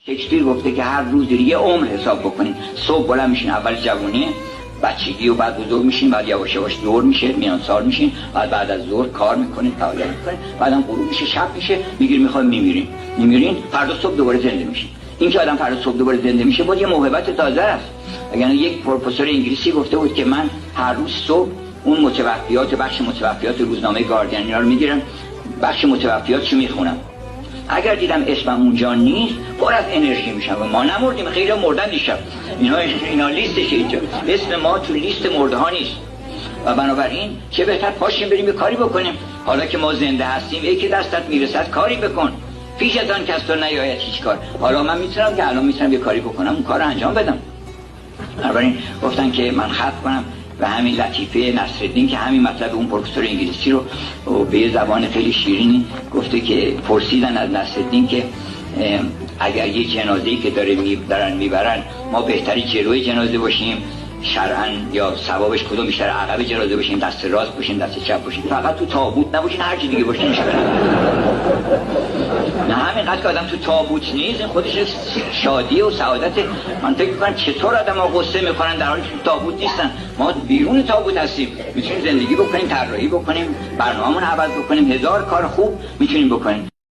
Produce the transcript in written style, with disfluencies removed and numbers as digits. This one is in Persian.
شکسپیر گفته که هر روز یه عمر حساب بکنین. صبح بلند میشین، اول جوونی، بچگی و بعد بزرگ میشین، بعد یواش یواش دور میشه، میان سال میشین، بعد از ظهر کار میکنین، فعالیت میکنین، بعدم غروب میشه، شب میشه، میگیرین میخواین میمیرین، فردا صبح دوباره زنده میشین. این که آدم فردا صبح دوباره زنده میشه بود یه موهبت تازه است. اگر یک پروفسور انگلیسی گفته بود که من هر روز صبح اون بخش متوفیات روزنامه گاردین اینا رو میگیرم، بخش متوفیاتشو میخونم، اگر دیدم اسمم اونجا نیست پر از انرژی میشم. و ما نمردیم، خیلی مردن دیشب، اینا لیستشه، اینجا اسم ما تو لیست مرده ها نیست. و بنابراین چه بهتر پاشیم بریم یه کاری بکنیم. حالا که ما زنده هستیم، یکی دستت میرسد کاری بکن، پیش از آن که از تو نیاید هیچ کار. حالا من میتونم که الان میتونم یه کاری بکنم، اون کار رو انجام بدم. بنابراین گفتن که من خط کنم و همین لطیفه نصرالدین که همین مطلب اون پروفسور انگلیسی رو به یه زبان خیلی شیرینی گفته که پرسیدن از نصرالدین که اگر یه جنازه‌ای که دارن میبرن ما بهتری جلوی جنازه باشیم شرعاً یا ثوابش کدوم بیشتر، عقب جنازه باشیم، دست راست باشیم، دست چپ باشیم، فقط تو تابوت نباشین، هر چی دیگه باشین میشه. نه همینقدر که آدم تو تابوت نیست این خودش شادی و سعادت. من فکر می‌کنم چطور آدم‌ها غصه می‌خورن در حالی که تو تابوت نیستن. ما بیرون تابوت هستیم، میتونیم زندگی بکنیم، طراحی بکنیم، برنامه‌مون عوض بکنیم، هزار کار خوب میتونیم بکنیم.